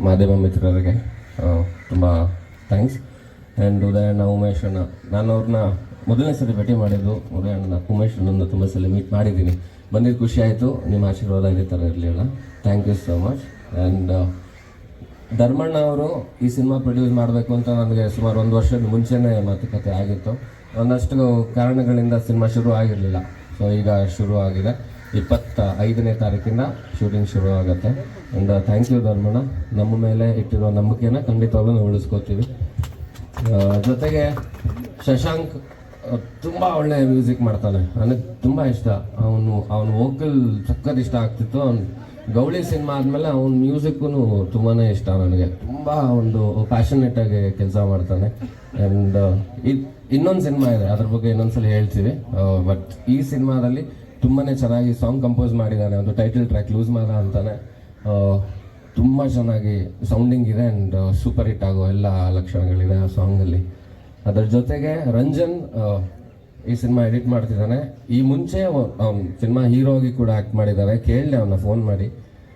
ಮಾಧ್ಯಮ ಮಿತ್ರರಿಗೆ ತುಂಬ ಥ್ಯಾಂಕ್ಸ್. ಆ್ಯಂಡ್ ಉದಯಣ್ಣ, ಉಮೇಶ್ ಅಣ್ಣ, ನಾನು ಅವ್ರನ್ನ ಮೊದಲನೇ ಸಲ ಭೇಟಿ ಮಾಡಿದ್ದು. ಉದಯಣ್ಣ, ಉಮೇಶ್ ಅಣ್ಣನ ತುಂಬ ಸಲ ಮೀಟ್ ಮಾಡಿದ್ದೀನಿ. ಬಂದಿದ್ದು ಖುಷಿ ಆಯಿತು. ನಿಮ್ಮ ಆಶೀರ್ವಾದ ಇದೇ ಥರ ಇರಲಿ ಅಣ್ಣ. Thank you so much. And ಧರ್ಮಣ್ಣ ಅವರು ಈ ಸಿನಿಮಾ ಪ್ರೊಡ್ಯೂಸ್ ಮಾಡಬೇಕು ಅಂತ ನನಗೆ ಸುಮಾರು 1 ವರ್ಷದ ಮುಂಚೆನೇ ಮಾತುಕತೆ ಆಗಿತ್ತು. ಒಂದಷ್ಟು ಕಾರಣಗಳಿಂದ ಸಿನಿಮಾ ಶುರು ಆಗಿರಲಿಲ್ಲ. ಸೊ ಈಗ ಶುರು ಆಗಿದೆ. 25ನೇ ತಾರೀಕಿಂದ ಶೂಟಿಂಗ್ ಶುರು ಆಗುತ್ತೆ. ಆ್ಯಂಡ್ ಥ್ಯಾಂಕ್ ಯು ಧರ್ಮಣ್ಣ. ನಮ್ಮ ಮೇಲೆ ಇಟ್ಟಿರೋ ನಂಬಿಕೆನ ಖಂಡಿತವಾಗ್ಲೂ ನಾವು ಉಳಿಸ್ಕೋತೀವಿ. ಜೊತೆಗೆ ಶಶಾಂಕ್ ತುಂಬ ಒಳ್ಳೆ ಮ್ಯೂಸಿಕ್ ಮಾಡ್ತಾನೆ. ನನಗೆ ತುಂಬ ಇಷ್ಟ. ಅವನ ವೋಕಲ್ ಸಖತ್ ಇಷ್ಟ ಆಗ್ತಿತ್ತು. ಅವ್ನು ಗೌಳಿ ಸಿನಿಮಾ ಆದಮೇಲೆ ಅವ್ನ ಮ್ಯೂಸಿಕ್ಕೂ ತುಂಬಾ ಇಷ್ಟ ನನಗೆ. ತುಂಬ ಒಂದು ಪ್ಯಾಷನೇಟಾಗಿ ಕೆಲಸ ಮಾಡ್ತಾನೆ. ಆ್ಯಂಡ್ ಇನ್ನೊಂದು ಸಿನಿಮಾ ಇದೆ, ಅದ್ರ ಬಗ್ಗೆ ಇನ್ನೊಂದ್ಸಲ ಹೇಳ್ತೀವಿ. ಬಟ್ ಈ ಸಿನಿಮಾದಲ್ಲಿ ತುಂಬಾ ಚೆನ್ನಾಗಿ ಸಾಂಗ್ ಕಂಪೋಸ್ ಮಾಡಿದ್ದಾನೆ. ಒಂದು ಟೈಟಲ್ ಟ್ರ್ಯಾಕ್ ಲೂಸ್ ಮಾದ ಅಂತಾನೆ ತುಂಬ ಚೆನ್ನಾಗಿ ಸೌಂಡಿಂಗ್ ಇದೆ. ಆ್ಯಂಡ್ ಸೂಪರ್ ಹಿಟ್ ಆಗೋ ಎಲ್ಲ ಲಕ್ಷಣಗಳಿದೆ ಆ ಸಾಂಗಲ್ಲಿ. ಅದರ ಜೊತೆಗೆ ರಂಜನ್ ಈ ಸಿನಿಮಾ ಎಡಿಟ್ ಮಾಡ್ತಿದ್ದಾನೆ. ಈ ಮುಂಚೆ ಅವ್ನು ಸಿನಿಮಾ ಹೀರೋ ಆಗಿ ಕೂಡ ಆ್ಯಕ್ಟ್ ಮಾಡಿದ್ದಾನೆ. ಕೇಳಿದೆ ಅವನ್ನ ಫೋನ್ ಮಾಡಿ,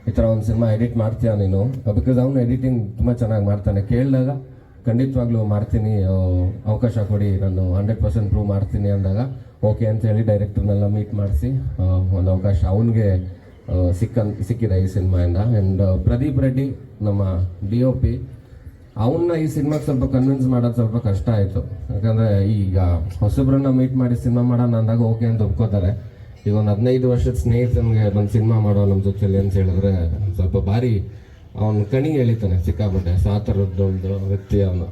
ಈ ಥರ ಒಂದು ಸಿನಿಮಾ ಎಡಿಟ್ ಮಾಡ್ತೀಯ ನೀನು? ಬಿಕಾಸ್ ಅವನು ಎಡಿಟಿಂಗ್ ತುಂಬ ಚೆನ್ನಾಗಿ ಮಾಡ್ತಾನೆ. ಕೇಳಿದಾಗ ಖಂಡಿತವಾಗ್ಲೂ ಮಾಡ್ತೀನಿ, ಅವಕಾಶ ಕೊಡಿ, ನಾನು 100% ಪ್ರೂವ್ ಮಾಡ್ತೀನಿ ಅಂದಾಗ ಓಕೆ ಅಂತ ಹೇಳಿ ಡೈರೆಕ್ಟರ್ನೆಲ್ಲ ಮೀಟ್ ಮಾಡಿಸಿ ಒಂದು ಅವಕಾಶ ಅವನಿಗೆ ಸಿಕ್ಕಿದೆ ಈ ಸಿನಿಮಾಯಿಂದ. ಆ್ಯಂಡ್ ಪ್ರದೀಪ್ ರೆಡ್ಡಿ, ನಮ್ಮ DOP, ಅವನ್ನ ಈ ಸಿನಿಮಾಗೆ ಸ್ವಲ್ಪ ಕನ್ವಿನ್ಸ್ ಮಾಡೋದು ಸ್ವಲ್ಪ ಕಷ್ಟ ಆಯಿತು. ಯಾಕಂದರೆ ಈಗ ಹೊಸಬ್ರನ್ನ ಮೀಟ್ ಮಾಡಿ ಸಿನಿಮಾ ಮಾಡೋಣ ಅಂದಾಗ ಓಕೆ ಅಂತ ಒಪ್ಕೋತಾರೆ. ಈಗ ಒಂದು 15 ವರ್ಷದ ಸ್ನೇಹಿತನಿಗೆ ಒಂದು ಸಿನಿಮಾ ಮಾಡೋ ನಮ್ಮ ಜೊತೆಲಿ ಅಂತ ಹೇಳಿದ್ರೆ ಸ್ವಲ್ಪ ಭಾರಿ ಅವನು ಕಣಿಗೆ ಎಳಿತಾನೆ ಸಿಕ್ಕಾಪಟ್ಟೆ. ಸೊ ಆ ಥರದ್ದೊಂದು ವ್ಯಕ್ತಿ ಅವನು.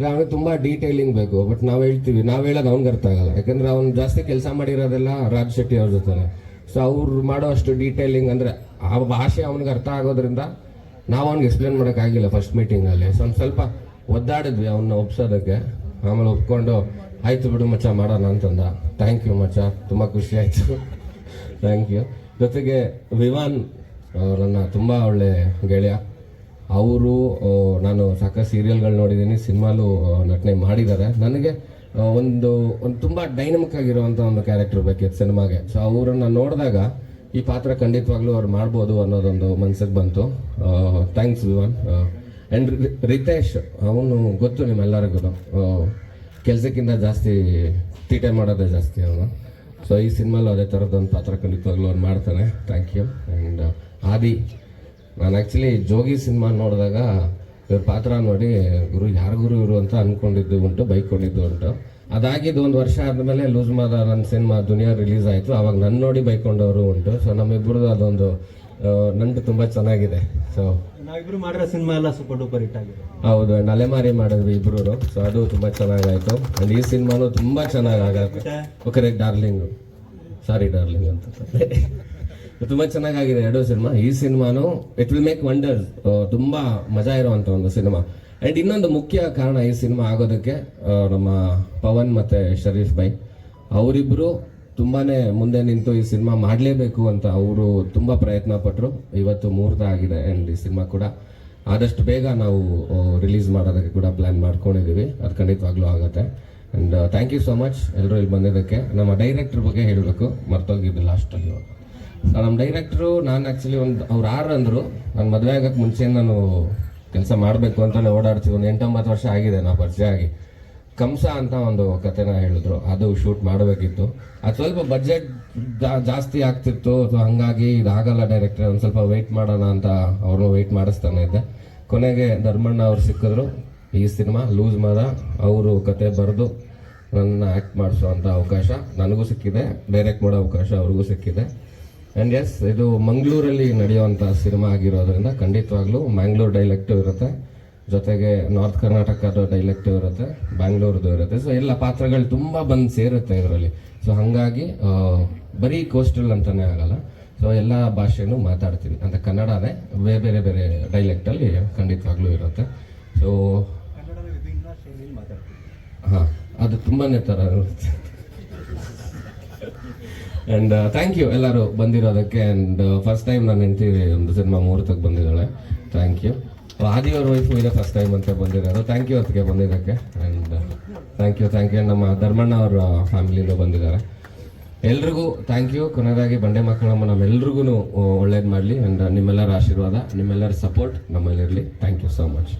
ಅವನಿಗೆ ತುಂಬ ಡೀಟೇಲಿಂಗ್ ಬೇಕು. ಬಟ್ ನಾವು ಹೇಳ್ತೀವಿ, ನಾವು ಹೇಳೋದು ಅವ್ನಿಗೆ ಅರ್ಥ ಆಗಲ್ಲ. ಯಾಕಂದರೆ ಅವ್ನು ಜಾಸ್ತಿ ಕೆಲಸ ಮಾಡಿರೋದೆಲ್ಲ ರಾಜ್ ಶೆಟ್ಟಿ ಅವ್ರ ಜೊತೆ. ಸೊ ಅವ್ರು ಮಾಡೋ ಅಷ್ಟು ಡೀಟೇಲಿಂಗ್ ಅಂದರೆ ಆ ಭಾಷೆ ಅವ್ನಿಗೆ ಅರ್ಥ ಆಗೋದ್ರಿಂದ ನಾವು ಅವ್ನಿಗೆ ಎಕ್ಸ್ಪ್ಲೇನ್ ಮಾಡೋಕ್ಕಾಗಿಲ್ಲ ಫಸ್ಟ್ ಮೀಟಿಂಗಲ್ಲಿ. ಸೊ ಒಂದು ಸ್ವಲ್ಪ ಒದ್ದಾಡಿದ್ವಿ ಅವನ್ನ ಒಪ್ಸೋದಕ್ಕೆ. ಆಮೇಲೆ ಒಪ್ಕೊಂಡು ಆಯಿತು ಬಿಡು ಮಚ್ಚ ಮಾಡೋಣ ಅಂತಂದ. ಥ್ಯಾಂಕ್ ಯು ಮಚ್ಚ, ತುಂಬ ಖುಷಿ ಆಯಿತು. Thank you. ಜೊತೆಗೆ ವಿವಾನ್ ನನ್ನ ತುಂಬ ಒಳ್ಳೆ ಗೆಳೆಯ. ಅವರು ನಾನು ಸಾಕಷ್ಟು ಸೀರಿಯಲ್ಗಳು ನೋಡಿದ್ದೀನಿ, ಸಿನಿಮಾಲು ನಟನೆ ಮಾಡಿದ್ದಾರೆ. ನನಗೆ ಒಂದು ತುಂಬ ಡೈನಮಿಕ್ ಆಗಿರುವಂಥ ಒಂದು ಕ್ಯಾರೆಕ್ಟರ್ ಬೇಕಿತ್ತು ಸಿನಿಮಾಗೆ. ಸೊ ಅವರನ್ನು ನೋಡಿದಾಗ ಈ ಪಾತ್ರ ಖಂಡಿತವಾಗ್ಲೂ ಅವ್ರು ಮಾಡ್ಬೋದು ಅನ್ನೋದೊಂದು ಮನ್ಸಿಗೆ ಬಂತು. ಥ್ಯಾಂಕ್ಸ್ ವಿವಾನ್. ಆ್ಯಂಡ್ ರಿತೇಶ್, ಅವನು ಗೊತ್ತು ನಿಮ್ಮೆಲ್ಲರಿಗೂ, ಕೆಲಸಕ್ಕಿಂತ ಜಾಸ್ತಿ ತೀಟೆ ಮಾಡೋದೇ ಜಾಸ್ತಿ ಅವನು. ಸೊ ಈ ಸಿನಿಮಾಲು ಅದೇ ಥರದ್ದೊಂದು ಪಾತ್ರ ಖಂಡಿತವಾಗ್ಲೂ ಅವ್ನು ಮಾಡ್ತಾನೆ. Thank you. ಆ್ಯಂಡ್ ಆದಿ, ನಾನು ಆ್ಯಕ್ಚುಲಿ ಜೋಗಿ ಸಿನಿಮಾ ನೋಡಿದಾಗ ಇವ್ರ ಪಾತ್ರ ನೋಡಿ ಗುರು ಯಾರು ಗುರು ಇವರು ಅಂತ ಅಂದ್ಕೊಂಡಿದ್ದು ಉಂಟು, ಬೈಕೊಂಡಿದ್ದು ಉಂಟು. ಅದಾಗಿದ್ದು 1 ವರ್ಷ ಆದಮೇಲೆ ಲೂಸ್ ಮಾದ ನನ್ನ ಸಿನಿಮಾ ದುನಿಯಾ ರಿಲೀಸ್ ಆಯಿತು. ಆವಾಗ ನನ್ನ ನೋಡಿ ಬೈಕೊಂಡವರು ಉಂಟು. ಸೊ ನಮ್ಮಿಬ್ಬರದು ಅದೊಂದು ನಂಟು ತುಂಬ ಚೆನ್ನಾಗಿದೆ. ಸೊ ನಾವಿಬ್ರು ಮಾಡಿರೋ ಸಿನಿಮಾ ಎಲ್ಲ ಸೂಪರ್ ಡೂಪರ್ ಹಿಟ್ ಆಗಿದೆ. ಹೌದು. ಆ್ಯಂಡ್ ಅಲೆಮಾರಿ ಮಾಡಿದ್ವಿ ಇಬ್ಬರು. ಸೊ ಅದು ತುಂಬ ಚೆನ್ನಾಗಾಯಿತು. ಆ್ಯಂಡ್ ಈ ಸಿನಿಮಾನು ತುಂಬ ಚೆನ್ನಾಗಿ ಆಗುತ್ತೆ. ಓಕೆ ಡಾರ್ಲಿಂಗು, ಸಾರಿ ಡಾರ್ಲಿಂಗ್ ಅಂತ ತುಂಬ ಚೆನ್ನಾಗಾಗಿದೆ 2 ಸಿನಿಮಾ. ಈ ಸಿನಿಮಾನು ಇಟ್ ವಿಲ್ ಮೇಕ್ ವಂಡರ್ಸ್. ತುಂಬ ಮಜಾ ಇರುವಂಥ ಒಂದು ಸಿನಿಮಾ. ಆ್ಯಂಡ್ ಇನ್ನೊಂದು ಮುಖ್ಯ ಕಾರಣ ಈ ಸಿನಿಮಾ ಆಗೋದಕ್ಕೆ ನಮ್ಮ ಪವನ್ ಮತ್ತು ಶರೀಫ್ ಬೈ ಅವರಿಬ್ಬರು ತುಂಬಾ ಮುಂದೆ ನಿಂತು ಈ ಸಿನಿಮಾ ಮಾಡಲೇಬೇಕು ಅಂತ ಅವರು ತುಂಬ ಪ್ರಯತ್ನ ಪಟ್ಟರು. ಇವತ್ತು ಮುಹೂರ್ತ ಆಗಿದೆ. ಆ್ಯಂಡ್ ಈ ಸಿನಿಮಾ ಕೂಡ ಆದಷ್ಟು ಬೇಗ ನಾವು ರಿಲೀಸ್ ಮಾಡೋದಕ್ಕೆ ಕೂಡ ಪ್ಲ್ಯಾನ್ ಮಾಡ್ಕೊಂಡಿದ್ದೀವಿ. ಅದು ಖಂಡಿತವಾಗ್ಲೂ ಆಗುತ್ತೆ. And thank you so much ಎಲ್ಲರೂ ಇಲ್ಲಿ ಬಂದಿದ್ದಕ್ಕೆ. ನಮ್ಮ ಡೈರೆಕ್ಟ್ರ್ ಬಗ್ಗೆ ಹೇಳಬೇಕು, ಮರ್ತೋಗಿದ್ದು ಲಾಸ್ಟಲ್ಲಿ. ನಮ್ಮ ಡೈರೆಕ್ಟ್ರು, ನಾನು ಆ್ಯಕ್ಚುಲಿ ಅವ್ರು 6 ಅಂದರು. ನಾನು ಮದುವೆ ಆಗೋಕ್ಕೆ ಮುಂಚೆ ನಾನು ಕೆಲಸ ಮಾಡಬೇಕು ಅಂತಲೇ ಓಡಾಡ್ತೀವಿ. ಒಂದು 8-9 ವರ್ಷ ಆಗಿದೆ ನಾವು ಪರಿಚಯ ಆಗಿ. ಕಂಸ ಅಂತ ಒಂದು ಕಥೆನ ಹೇಳಿದ್ರು, ಅದು ಶೂಟ್ ಮಾಡಬೇಕಿತ್ತು. ಅದು ಸ್ವಲ್ಪ ಬಜೆಟ್ ಜಾಸ್ತಿ ಆಗ್ತಿತ್ತು. ಸೊ ಹಂಗಾಗಿ ಇದಾಗಲ್ಲ ಡೈರೆಕ್ಟ್ರೆ, ಒಂದು ಸ್ವಲ್ಪ ವೆಯ್ಟ್ ಮಾಡೋಣ ಅಂತ ಅವ್ರನ್ನೂ ವೆಯ್ಟ್ ಮಾಡಿಸ್ತಾನೆ ಇದ್ದೆ. ಕೊನೆಗೆ ಧರ್ಮಣ್ಣ ಅವ್ರು ಸಿಕ್ಕಿದ್ರು. ಈ ಸಿನಿಮಾ ಲೂಸ್ ಮಾದ ಅವರು ಕತೆ ಬರೆದು ನನ್ನ ಆ್ಯಕ್ಟ್ ಮಾಡಿಸೋವಂಥ ಅವಕಾಶ ನನಗೂ ಸಿಕ್ಕಿದೆ, ಡೈರೆಕ್ಟ್ ಮಾಡೋ ಅವಕಾಶ ಅವ್ರಿಗೂ ಸಿಕ್ಕಿದೆ. ಆ್ಯಂಡ್ ಎಸ್, ಇದು ಮಂಗಳೂರಲ್ಲಿ ನಡೆಯುವಂಥ ಸಿನಿಮಾ ಆಗಿರೋದ್ರಿಂದ ಖಂಡಿತವಾಗ್ಲೂ ಮ್ಯಾಂಗ್ಳೂರ್ ಡೈಲೆಕ್ಟು ಇರುತ್ತೆ, ಜೊತೆಗೆ ನಾರ್ತ್ ಕರ್ನಾಟಕದ ಡೈಲೆಕ್ಟು ಇರುತ್ತೆ, ಬ್ಯಾಂಗ್ಳೂರ್ದು ಇರುತ್ತೆ. ಸೊ ಎಲ್ಲ ಪಾತ್ರಗಳು ತುಂಬ ಬಂದು ಸೇರುತ್ತೆ ಇದರಲ್ಲಿ. ಸೊ ಹಾಗಾಗಿ ಬರೀ ಕೋಸ್ಟಲ್ ಅಂತಲೇ ಆಗಲ್ಲ. ಸೊ ಎಲ್ಲ ಭಾಷೆನೂ ಮಾತಾಡ್ತೀವಿ ಅಂತ. ಕನ್ನಡನೇ ಬೇರೆ ಬೇರೆ ಡೈಲೆಕ್ಟಲ್ಲಿ ಖಂಡಿತವಾಗ್ಲೂ ಇರುತ್ತೆ. ಸೊ ಹಾಂ, ಅದು ತುಂಬಾ ಥರ ಇರುತ್ತೆ. ಆ್ಯಂಡ್ ಥ್ಯಾಂಕ್ ಯು ಎಲ್ಲರೂ ಬಂದಿರೋದಕ್ಕೆ. ಆ್ಯಂಡ್ ಫಸ್ಟ್ ಟೈಮ್ ನಾನು ಹೆಂಡ್ತಿ ಒಂದು ಸಿನಿಮಾ ಮುಹೂರ್ತಕ್ಕೆ ಬಂದಿದ್ದಾಳೆ. Thank you. ಆದಿಯವ್ರ ವೈಫು ಇದೆ ಫಸ್ಟ್ ಟೈಮ್ ಅಂತ ಬಂದಿರೋದು. ಥ್ಯಾಂಕ್ ಯು ಅದಕ್ಕೆ ಬಂದಿದ್ದಕ್ಕೆ. And thank you. ನಮ್ಮ ಧರ್ಮಣ್ಣ ಅವರ ಫ್ಯಾಮಿಲಿಯಿಂದ ಬಂದಿದ್ದಾರೆ. ಎಲ್ರಿಗೂ ಥ್ಯಾಂಕ್ ಯು. ಕೊನೆಯದಾಗಿ ಬಂಡೆ ಮಕ್ಕಳಮ್ಮ ನಮ್ಮೆಲ್ರಿಗೂ ಒಳ್ಳೇದು ಮಾಡಲಿ. ಆ್ಯಂಡ್ ನಿಮ್ಮೆಲ್ಲರ ಆಶೀರ್ವಾದ, ನಿಮ್ಮೆಲ್ಲರ ಸಪೋರ್ಟ್ ನಮ್ಮಲ್ಲಿರಲಿ. Thank you so much.